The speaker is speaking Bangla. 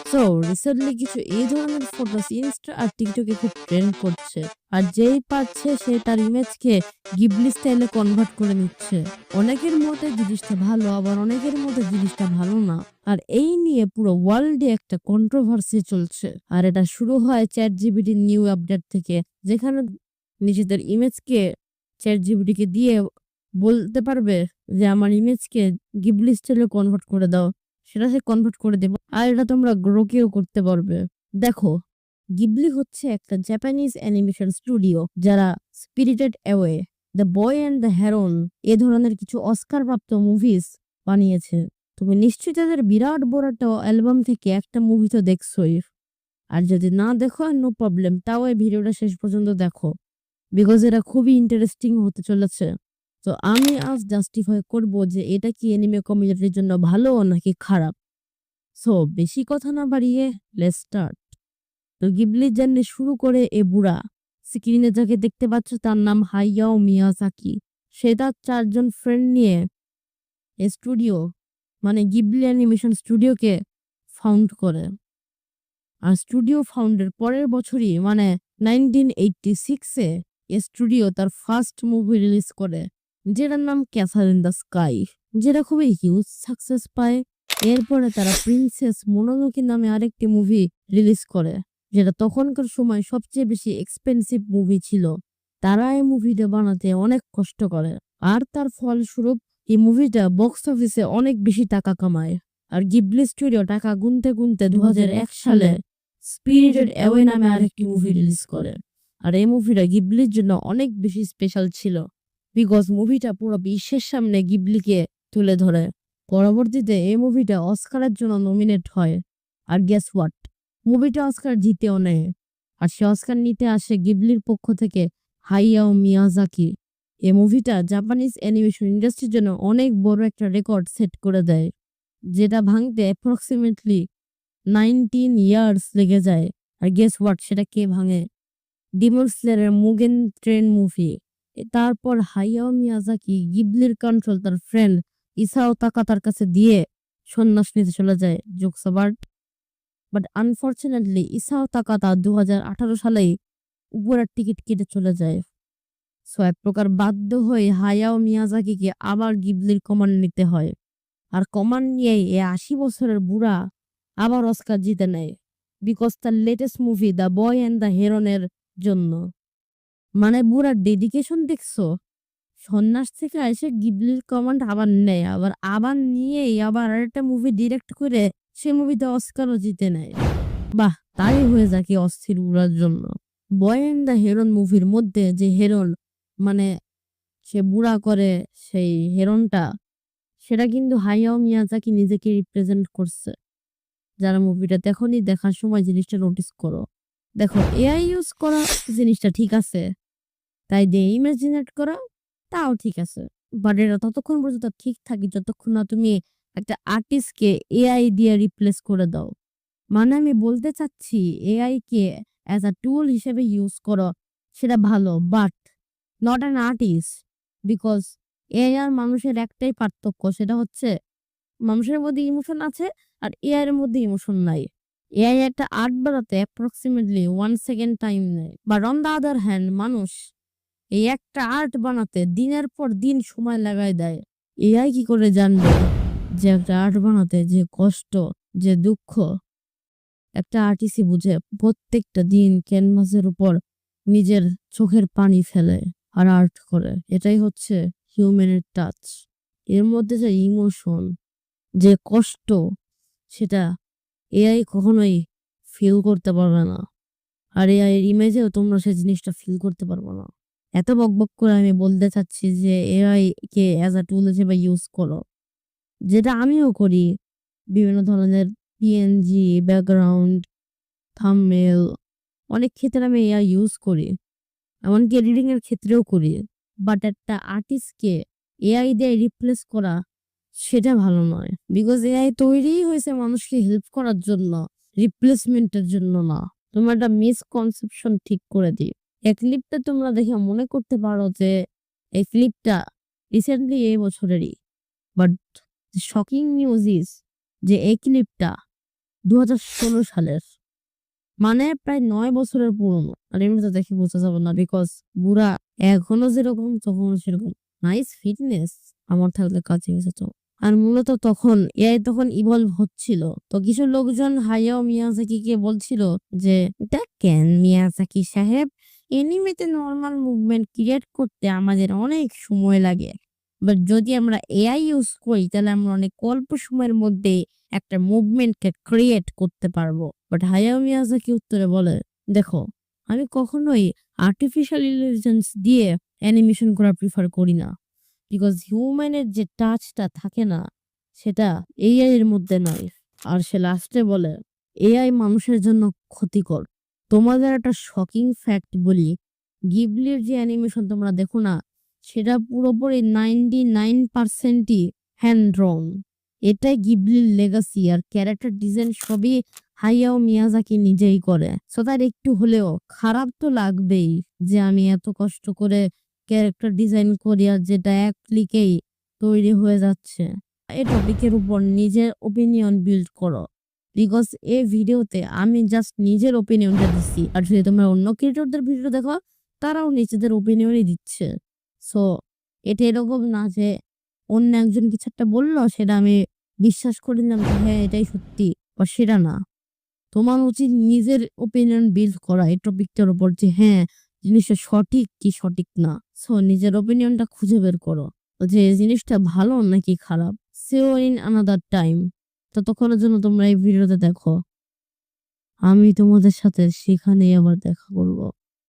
সো রিসেন্টলি কিছু এই ধরনের ফটোস ইনস্টা আর টিকটকে খুব ট্রেন্ড করছে। আর যেই পাচ্ছে সে তার ইমেজকে গিবলি স্টাইলে কনভার্ট করে নিচ্ছে। অনেকের মতে জিনিসটা ভালো, আবার অনেকের মতে জিনিসটা ভালো না। আর এই নিয়ে পুরো ওয়ার্ল্ডে একটা কন্ট্রোভার্সি চলছে। আর এটা শুরু হয় চ্যাট জিপিটি নিউ আপডেট থেকে, যেখানে নিজেদের ইমেজকে চ্যাট জিপিটিকে দিয়ে বলতে পারবে যে আমার ইমেজকে গিবলি স্টাইলে কনভার্ট করে দাও, সেটা সে কনভার্ট করে দেব। আর এটা তোমরা গ্রোকেও করতে পারবে। দেখো, গিবলি হচ্ছে একটা জাপানিজ অ্যানিমেশন স্টুডিও যারা Spirited Away, the Boy and the Heron এ ধরনের কিছু অস্কার প্রাপ্ত মুভিজ বানিয়েছে। তুমি নিশ্চয়ই তাদের বিরাট বড় একটা অ্যালবাম থেকে একটা মুভি তো দেখছোই। আর যদি না দেখো নো প্রবলেম, তাও এই ভিডিওটা শেষ পর্যন্ত দেখো, বিকজ এটা খুবই ইন্টারেস্টিং হতে চলেছে। তো আমি আজ জাস্টিফাই করব যে এটা কি এনিমে কমিউনিটির জন্য ভালো নাকি খারাপ। সো বেশি কথা না বাড়িয়ে লেটস স্টার্ট। তো গিবলির জার্নি শুরু করে এ বুড়া। স্ক্রিনে যাকে দেখতে পাচ্ছ তার নাম হাইয়াও মিয়াজাকি। সে তার 4 জন ফ্রেন্ড নিয়ে এ স্টুডিও মানে গিবলি অ্যানিমেশন স্টুডিওকে ফাউন্ড করে। আর স্টুডিও ফাউন্ডের পরের বছরই মানে 1986-এ এ স্টুডিও তার ফার্স্ট মুভি রিলিজ করে, যেটার নাম ক্যাসাল ইন দ্য স্কাই, যেটা খুবই হিউজ সাকসেস পায়। এরপরে তারা প্রিন্সেস মোনোনোকে নামে আরেকটি মুভি রিলিজ করে, যেটা তখনকার সময় সবচেয়ে বেশি এক্সপেন্সিভ মুভি ছিল। তারা এই মুভিটা বানাতে অনেক কষ্ট করে, আর তার ফলস্বরূপ এই মুভিটা বক্স অফিসে অনেক বেশি টাকা কামায়। আর গিবলি স্টুডিও টাকা গুনতে গুনতে 2001 সালে স্পিরিটেড অ্যাওয়ে নামে আরেকটি মুভি রিলিজ করে। আর এই মুভিটা গিবলির জন্য অনেক বেশি স্পেশাল ছিল, বিকজ মুভিটা পুরো বিশ্বের সামনে গিবলিকে তুলে ধরে। পরবর্তীতে এই মুভিটা অস্কারের জন্য নমিনেট হয়। আর গেস হোয়াট, মুভিটা অস্কার জিতেও নেয়। আর সে অস্কার নিতে আসে গিবলির পক্ষ থেকে হাইয়াও মিয়াজাকি। এই মুভিটা জাপানিজ অ্যানিমেশন ইন্ডাস্ট্রির জন্য অনেক বড় একটা রেকর্ড সেট করে দেয়, যেটা ভাঙতে অ্যাপ্রক্সিমেটলি 19 ইয়ার্স লেগে যায়। আর গেস হোয়াট, সেটা কে ভাঙে? ডিমন স্লেয়ারের মুগেন ট্রেন মুভি। তারপর হায়াও মিয়াজাকি গিবলির কন্ট্রোল তার ফ্রেন্ড ইসাও তাকাতার কাছে দিয়ে সন্ন্যাস নিতে চলে যায়। Jokes about, but unfortunately Isao Takahata 2018 সালেই উপরের টিকিট কেটে চলে যায়। সো এক প্রকার বাধ্য হয়ে হায়াও মিয়াজাকিকে আবার গিবলির কমান্ড নিতে হয়। আর কমান্ড নিয়েই এ 80 বছরের বুড়া আবার অস্কার জিতে নেয়, বিকজ তার latest movie the Boy and the হেরনের জন্য। মানে বুড়ার ডেডিকেশন দেখছো? সন্ন্যাস থেকে এসে গিবলির কমান্ড আবার নেয়, আবার আবার নিয়েই আবার আরেকটা মুভি ডিরেক্ট করে সে মুভিতে অস্কারও জিতে নেয়। বাহ, তাই হয়ে যায় কি অস্থির বুড়ার জন্য। বয় অ্যান্ড দ্য হেরন মুভির মধ্যে যে হেরন মানে সে বুড়া করে সেই হেরনটা, সেটা কিন্তু হায়াও মিয়াজাকি নিজেকে রিপ্রেজেন্ট করছে। যারা মুভিটা দেখোনি, দেখার সময় জিনিসটা নোটিস করো। দেখো, এআই ইউজ করা জিনিসটা ঠিক আছে, তাই দিয়ে ইমাজিনেট করা তাও ঠিক আছে, বাট এটা ততক্ষণ পর্যন্ত ঠিক থাকে যতক্ষণ না তুমি একটা আর্টিস্টকে এআই দিয়ে রিপ্লেস করে দাও। মানে আমি বলতে চাচ্ছি এআই কে অ্যাজ আ টুল হিসেবে ইউজ করো, সেটা ভালো, but not an artist. Because AI আর মানুষের একটাই পার্থক্য, সেটা হচ্ছে মানুষের মধ্যে ইমোশন আছে আর এআই এর মধ্যে ইমোশন নাই। এআই একটা আর্ট বানাতে অ্যাপ্রক্সিমেটলি 1 সেকেন্ড টাইম নেয়, but on the other hand মানুষ এই একটা আর্ট বানাতে দিনের পর দিন সময় লাগায় দেয়। এআই কি করে জানবে যে একটা আর্ট বানাতে যে কষ্ট, যে দুঃখ একটা আর্টিস্টই বুঝে। প্রত্যেকটা দিন ক্যানভাসের উপর নিজের চোখের পানি ফেলে আর আর্ট করে। এটাই হচ্ছে হিউম্যানের টাচ। এর মধ্যে যে ইমোশন, যে কষ্ট, সেটা এআই কখনোই ফিল করতে পারবে না। আর এআই এর ইমেজেও তোমরা সেই জিনিসটা ফিল করতে পারবে না। এত বকবক করে আমি বলতে চাচ্ছি যে এআই কে অ্যাজ আ টুল হিসেবে ইউজ করো, যেটা আমিও করি। বিভিন্ন ধরনের পিএনজি, ব্যাকগ্রাউন্ড, থাম্বনেল, অনেক ক্ষেত্রে আমি এআই ইউজ করি, এমনকি এডিটিং এর ক্ষেত্রেও করি। বাট একটা আর্টিস্টকে এআই দিয়ে রিপ্লেস করা, সেটা ভালো নয়। বিকজ এআই তৈরিই হয়েছে মানুষকে হেল্প করার জন্য, রিপ্লেসমেন্টের জন্য না। তোমার একটা মিসকনসেপশন ঠিক করে দিই। এই ক্লিপটা তোমরা দেখে মনে করতে পারো যে এই ক্লিপটা রিসেন্টলি এই বছরেরই, বাট শকিং নিউজ ইজ যে এই ক্লিপটা 2016 সালের। মানে প্রায় 9 বছরের পুরনো। আর এমনিতে দেখে বোঝা যাবে না বিকজ বুড়া এখনো যেরকম তখনও সেরকম। নাইস ফিটনেস আমার থাকলে কাজে যেত। আর মূলত তখন এআই তখন ইভলভ হচ্ছিল। তো কিছু লোকজন হায়াও মিয়াজাকিকে বলছিল যে, দেখেন মিয়াজাকি সাহেব, এনিমেতে নরমাল মুভমেন্ট ক্রিয়েট করতে আমাদের অনেক সময় লাগে। বাট যদি আমরা এআই ইউজ করি তাহলে আমরা অনেক অল্প সময়ের মধ্যে একটা মুভমেন্টকে ক্রিয়েট করতে পারবো। বাট হায়াও মিয়াজাকি উত্তরে বলে, দেখো, আমি কখনোই আর্টিফিশিয়াল ইন্টেলিজেন্স দিয়ে অ্যানিমেশন করা প্রিফার করি না। বিকজ হিউম্যানের যে টাচটা থাকে না, সেটা এআই এর মধ্যে নাই। আর সে লাস্টে বলে, এআই মানুষের জন্য ক্ষতিকর। তোমাদের একটা শকিং ফ্যাক্ট বলি, গিবলির যে অ্যানিমেশন তোমরা দেখো না, সেটা পুরোপুরি 99%ই হ্যান্ড ড্রন। এটাই গিবলির লেগাসি। আর ক্যারেক্টার ডিজাইন সবই হায়াও মিয়াজাকি নিজেই করে। সো তার একটু হলেও খারাপ তো লাগবেই যে আমি এত কষ্ট করে ক্যারেক্টার ডিজাইন করি আর যেটা এক ক্লিকেই তৈরি হয়ে যাচ্ছে। এই টপিকের উপর নিজের ওপিনিয়ন বিল্ড করো। বিকজ এই ভিডিওতে আমি জাস্ট নিজের ওপিনিয়নটা দিচ্ছি। আর যদি তোমরা অন্য ক্রিয়েটরদের ভিডিও দেখো, তারাও নিজেদের ওপিনিয়নই দিচ্ছে। সো এটা এরকম না যে অন্য একজন কিছু একটা বললো সেটা আমি বিশ্বাস করে নিলাম যে হ্যাঁ এটাই সত্যি, বা সেটা না। তোমার উচিত নিজের ওপিনিয়ন বিল্ড করা এই টপিকটার উপর যে হ্যাঁ জিনিসটা সঠিক কি সঠিক না। সো নিজের ওপিনিয়নটা খুঁজে বের করো যে এই জিনিসটা ভালো নাকি খারাপ। See you in another time. ততক্ষণের জন্য তোমরা এই ভিডিওতে দেখো। আমি তোমাদের সাথে সেখানেই আবার দেখা করবো।